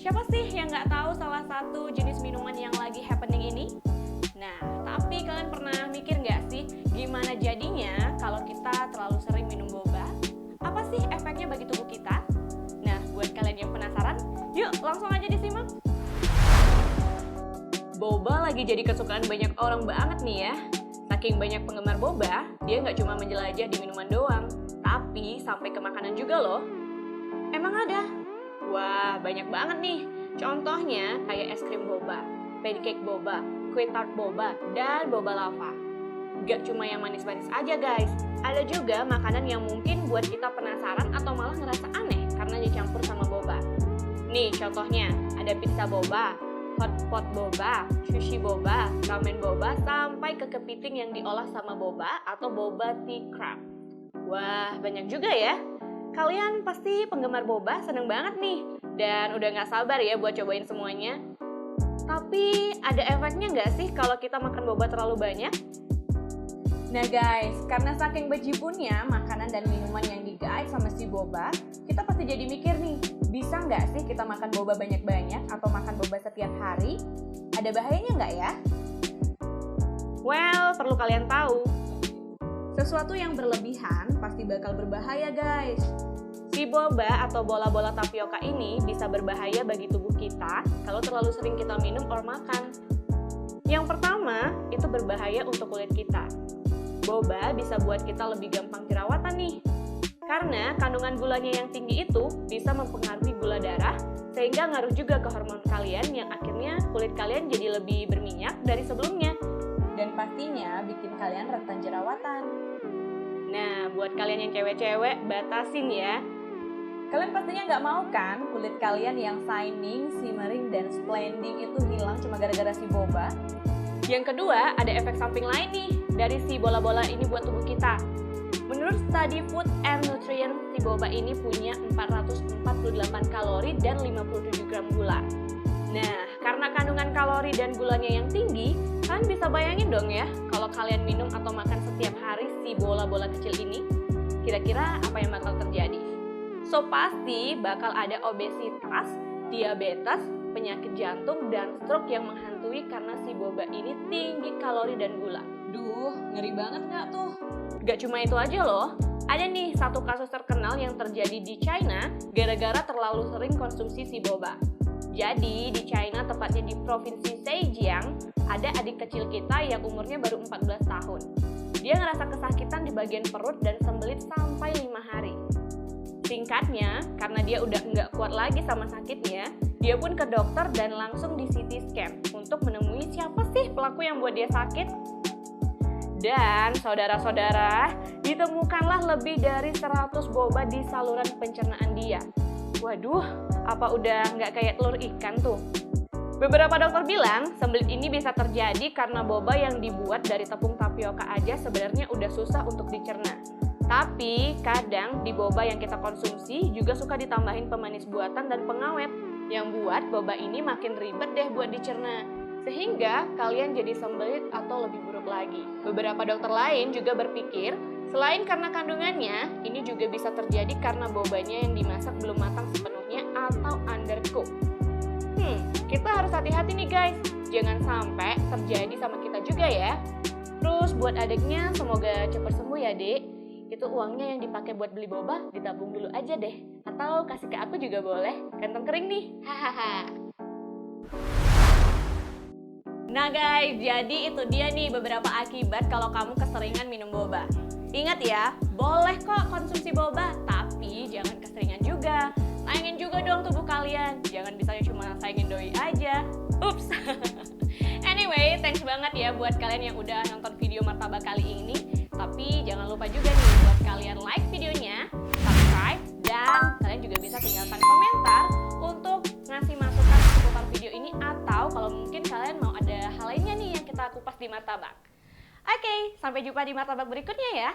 Siapa sih yang nggak tahu salah satu jenis minuman yang lagi happening ini? Nah, tapi kalian pernah mikir nggak sih gimana jadinya kalau kita terlalu sering minum boba? Apa sih efeknya bagi tubuh kita? Nah, buat kalian yang penasaran, yuk langsung aja disimak. Boba lagi jadi kesukaan banyak orang banget nih ya. Saking banyak penggemar boba, dia nggak cuma menjelajah di minuman doang, tapi sampai ke makanan juga loh. Emang ada? Wah, banyak banget nih. Contohnya kayak es krim boba, pancake boba, kue tart boba, dan boba lava. Gak cuma yang manis-manis aja guys, ada juga makanan yang mungkin buat kita penasaran atau malah ngerasa aneh karena dicampur sama boba. Nih contohnya, ada pizza boba, hot pot boba, sushi boba, ramen boba, sampai ke kepiting yang diolah sama boba atau boba tea crab. Wah, banyak juga ya. Kalian pasti penggemar boba seneng banget nih, dan udah gak sabar ya buat cobain semuanya. Tapi ada efeknya gak sih kalau kita makan boba terlalu banyak? Nah guys, karena saking bejibunnya makanan dan minuman yang digait sama si boba, kita pasti jadi mikir nih, bisa nggak sih kita makan boba banyak-banyak atau makan boba setiap hari? Ada bahayanya nggak ya? Well, perlu kalian tahu, sesuatu yang berlebihan pasti bakal berbahaya guys. Si boba atau bola-bola tapioka ini bisa berbahaya bagi tubuh kita kalau terlalu sering kita minum or makan. Yang pertama, itu berbahaya untuk kulit kita. Boba bisa buat kita lebih gampang jerawatan nih. Karena kandungan gulanya yang tinggi itu bisa mempengaruhi gula darah, sehingga ngaruh juga ke hormon kalian yang akhirnya kulit kalian jadi lebih berminyak dari sebelumnya. Dan pastinya bikin kalian rentan jerawatan. Nah, buat kalian yang cewek-cewek, batasin ya. Kalian pastinya nggak mau kan kulit kalian yang shining, shimmering, dan splending itu hilang cuma gara-gara si boba? Yang kedua, ada efek samping lain nih dari si bola-bola ini buat tubuh kita. Menurut studi Food and Nutrition, si boba ini punya 448 kalori dan 57 gram gula. Nah, karena kandungan kalori dan gulanya yang tinggi, kalian bisa bayangin dong ya, kalau kalian minum atau makan setiap hari si bola-bola kecil ini, kira-kira apa yang bakal terjadi? So, pasti bakal ada obesitas, diabetes, penyakit jantung, dan stroke yang menghantui karena si boba ini tinggi kalori dan gula. Duh, ngeri banget nggak tuh? Gak cuma itu aja loh, ada nih satu kasus terkenal yang terjadi di China gara-gara terlalu sering konsumsi si boba. Jadi di China, tepatnya di provinsi Zhejiang, ada adik kecil kita yang umurnya baru 14 tahun. Dia ngerasa kesakitan di bagian perut dan sembelit sampai 5 hari. Singkatnya, karena dia udah nggak kuat lagi sama sakitnya, dia pun ke dokter dan langsung di CT scan untuk menemui siapa sih pelaku yang buat dia sakit. Dan saudara-saudara, ditemukanlah lebih dari 100 boba di saluran pencernaan dia. Waduh, apa udah nggak kayak telur ikan tuh? Beberapa dokter bilang, sembelit ini bisa terjadi karena boba yang dibuat dari tepung tapioka aja sebenarnya udah susah untuk dicerna. Tapi kadang di boba yang kita konsumsi juga suka ditambahin pemanis buatan dan pengawet yang buat boba ini makin ribet deh buat dicerna, sehingga kalian jadi sembelit atau lebih buruk lagi. Beberapa dokter lain juga berpikir selain karena kandungannya, ini juga bisa terjadi karena bobanya yang dimasak belum matang sepenuhnya atau undercooked. Kita harus hati-hati nih guys, jangan sampai terjadi sama kita juga ya. Terus buat adiknya, semoga cepat sembuh ya dek. Itu uangnya yang dipakai buat beli boba ditabung dulu aja deh, atau kasih ke aku juga boleh, kantong kering nih, hahaha. Nah guys, jadi itu dia nih beberapa akibat kalau kamu keseringan minum boba. Ingat ya, boleh kok konsumsi boba, tapi jangan keseringan juga. Sayangin juga dong tubuh kalian, jangan bisanya cuma sayangin doi aja. Ups. Anyway, thanks banget ya buat kalian yang udah nonton video martabak kali ini. Tapi jangan lupa juga nih buat kalian like videonya, subscribe, dan kalian juga bisa tinggalkan komentar untuk ngasih masukan seputar video ini, atau kalau mungkin kalian mau ada hal lainnya nih yang kita kupas di martabak. Oke, sampai jumpa di martabak berikutnya ya.